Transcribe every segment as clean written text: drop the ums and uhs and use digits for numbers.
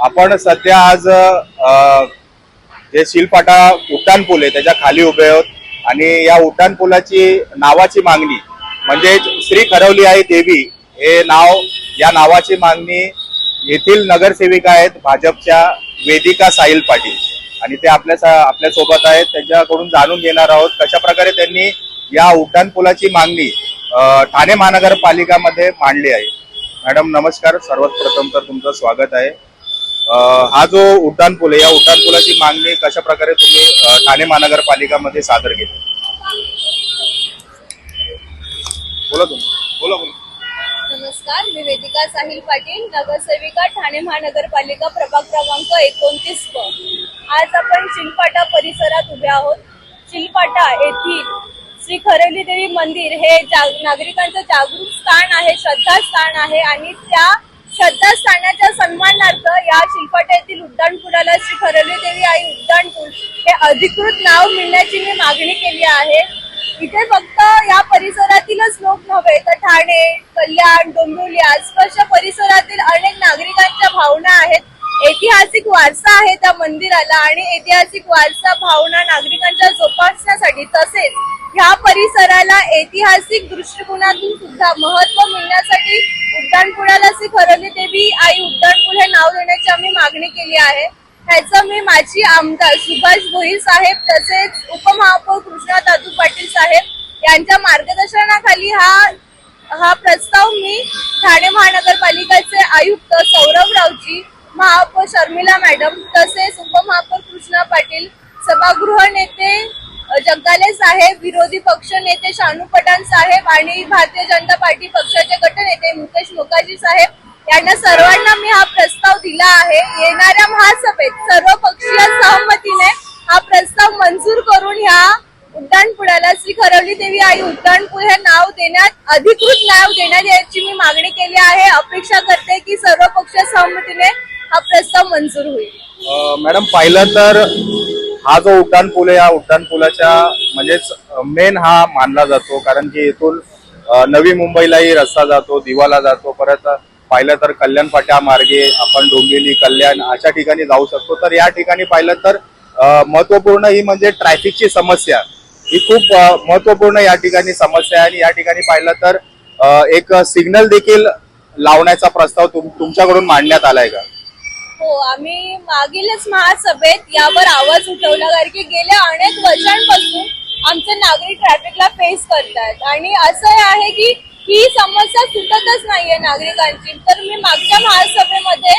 आपण सध्या आज जे शिलपाटा उड्डाण पूल आहे त्याच्या खाली उभे आहोत आणि या उड्डाण पुलाची नावाची मागणी म्हणजे श्री खरवली आई देवी हे नाव, या नावाची मागणी येथील नगरसेविका आहेत भाजपच्या वेदिका साहिल पाटील आणि ते आपल्या सोबत आहेत. त्यांच्याकडून जाणून घेणार आहोत कशा प्रकारे त्यांनी या उड्डाण पुलाची मागणी ठाणे महानगरपालिकामध्ये मांडली आहे. मॅडम नमस्कार, सर्वात प्रथम तर तुमचं स्वागत आहे. हा जो उड्डाण पूल आहे या उड्डाण पुलाची मागणी कशा प्रकारे तुम्ही ठाणे महानगरपालिकामध्ये सादर केली? बोला तुम्ही, बोला. नमस्कार, मी वेदिका साहिल पाटील, नगरसेविका ठाणे महानगरपालिका प्रभाग क्रमांक 29 ब. आज आपण शिलपाटा परिसरात उभे आहोत. शिलपाटा येथील श्री खरवली देवी मंदिर हे नागरिकांचं जागरूक स्थान आहे, श्रद्धास्थान आहे आणि त्या श्रद्धास्थानाच्या सन्मानार्थ या शिलपाटा येथील उड्डाण पुलाला श्री खरवली देवी आई उड्डाण पूल हे अधिकृत नाव मिळण्याची मी मागणी केली आहे. इथे फक्त या परिसरातीलच लोक नव्हे तर ठाणे, कल्याण, डोंबिवली आसपासच्या परिसरातील अनेक नागरिकांच्या भावना आहेत. ऐतिहासिक वारसा आहे त्या मंदिराला आणि ऐतिहासिक वारसा भावना नागरिकांच्या जोपासण्यासाठी तसेच ह्या परिसराला ऐतिहासिक दृष्टिकोनातून सुद्धा महत्व मिळण्यासाठी उड्डाण पुलाला श्री खरवली देवी आई उड्डाण पूल हे नाव देण्याची आम्ही मागणी केली आहे. ह्याचं मी माजी आमदार सुभाष भोईर साहेब तसेच उपमहापौर कृष्णा दादू पाटील साहेब यांच्या मार्गदर्शनाखाली हा प्रस्ताव मी ठाणे महानगरपालिकेचे आयुक्त सौरभ रावजी, महापौर शर्मिला मॅडम तसेच उपमहापौर कृष्णा पाटील, सभागृह नेते जगदाले साहेब, विरोधी पक्ष नेते शानू पठाण साहेब आणि भारतीय जनता पार्टी पक्षाचे गटनेते मुकेश मोकाजी साहेब यांना सर्वांना मी हा प्रस्ताव दिला आहे. येणाऱ्या महासभेत सर्व पक्षीय सहमतीने हा प्रस्ताव मंजूर करून ह्या उड्डाण पुलाला श्री खरवली देवी आई उड्डाण पूल हे नाव देण्यात, अधिकृत नाव देण्यात याची मी मागणी केली आहे. अपेक्षा करते की सर्व पक्षीय सहमतीने हा प्रस्ताव मंजूर होईल. मॅडम पाहिलं तर हा जो उड्डाण पूल आहे या उड्डाण पुलाच्या म्हणजेच मेन हा मानला जातो कारण की इथून नवी मुंबईलाही रस्ता जातो, दिवाला जातो, परत पाहिलं तर कल्याण फाट्या मार्गे आपण डोंबिवली, कल्याण अशा ठिकाणी जाऊ शकतो. तर या ठिकाणी पाहिलं तर महत्वपूर्ण ही म्हणजे ट्रॅफिकची समस्या ही खूप महत्वपूर्ण या ठिकाणी समस्या आहे आणि या ठिकाणी पाहिलं तर एक सिग्नल देखील लावण्याचा प्रस्ताव तुमच्याकडून मांडण्यात आलाय का? हो, आम्ही मागीलच महासभेत यावर आवाज उठवला कारण की गेल्या अनेक वर्षांपासून आमचे नागरिक ट्रॅफिकला फेस करतात आणि असं आहे की ही समस्या सुटतच नाहीये नागरिकांची. तर मी मागच्या महासभेमध्ये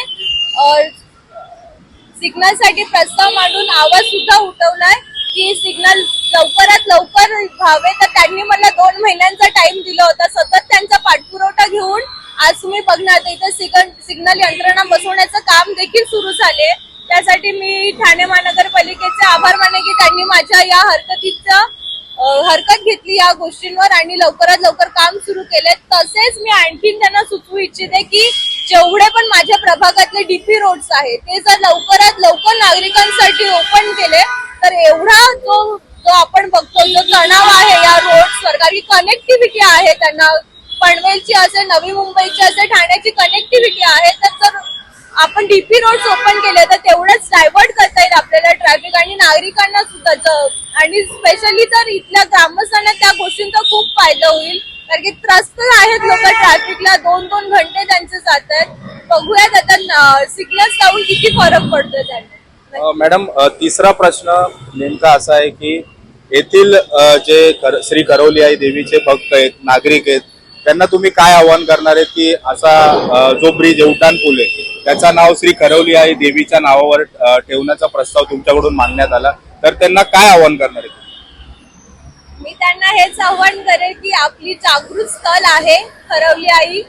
सिग्नलसाठी प्रस्ताव मांडून आवाज सुद्धा उठवलाय की सिग्नल लवकरात लवकर व्हावे. तर त्यांनी मला 2 महिन्यांचा टाइम दिला होता. सतत त्यांचा पाठपुरवठा घेऊन आज तुम्ही बघणार इथं सिग्नल यंत्रणा बसवण्याचं काम देखील सुरू झाले. त्यासाठी मी ठाणे महानगरपालिकेचे आभार माने की त्यांनी माझ्या या हरकत घेतली या गोष्टींवर आणि लवकरात लवकर काम सुरू केले. तसेच मी आणखीन त्यांना सुचवू इच्छिते की जेवढे पण माझ्या प्रभागातले डीपी रोड्स आहेत ते जर लवकरात लवकर नागरिकांसाठी ओपन केले तर एवढा जो आपण बघतो जो तणाव आहे या रोड्सवर, कारण कनेक्टिव्हिटी आहे त्यांना, पनवेलची असेल, नवी मुंबईची असेल, ठाण्याची कनेक्टिव्हिटी आहे. तर जर आपण डीपी रोड्स ओपन केले तर तेवढंच डायव्हर्ट करता येईल आपल्याला ट्रॅफिक आणि नागरिकांना सुद्धा आणि स्पेशली तर इथल्या ग्रामस्थांना त्या गोष्टींचा खूप फायदा होईल कारण की त्रस्त आहेत लोक ट्रॅफिकला. 2-2 घंटे त्यांचे जात आहेत. बघूयात आता सिग्नल्स लावून किती फरक पडतोय त्यांना. मॅडम तिसरा प्रश्न नेमका असा आहे की येथील जे श्री खरवली आई देवीचे भक्त आहेत, नागरिक आहेत, त्यांना तुम्ही काय आवाहन करणार आहेत की असा जो ब्रिज उड्डाण पूल आहे त्याचं नाव श्री खरवली आई देवीच्या नावावर ठेवण्याचा प्रस्ताव तुमच्याकडून मांडण्यात आला, तर त्यांना काय आवाहन करणार आहे? मी त्यांना हेच आव्हान करेन की आपली जागृत स्थल आहे खरवली आई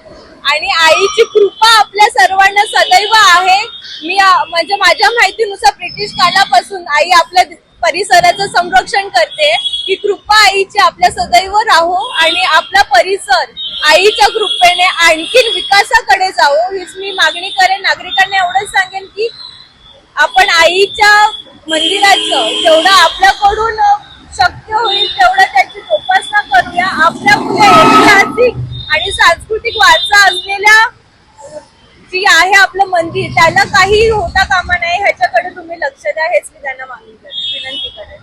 आणि आईची कृपा आपल्या सर्वांना सदैव आहे. मी म्हणजे माझ्या माहितीनुसार ब्रिटिश काळापासून आई आपल्या परिसराचं संरक्षण करते. ही कृपा आईची आपल्या सदैव राहो आणि आपला परिसर आईच्या कृपेने आणखीन विकासाकडे जावो हीच मी मागणी करेन. नागरिकांना एवढंच सांगेन की आपण आईच्या मंदिराचं जेवढं आपल्याकडून शक्य होईल तेवढं त्याची जोपासना करूया. आपल्या पुढे ऐतिहासिक आणि सांस्कृतिक वारसा असलेल्या जी आहे आपलं मंदिर त्याला काही होता कामा नये ह्याच्याकडे तुम्ही लक्ष द्या, हेच मी त्यांना विनंती करेन.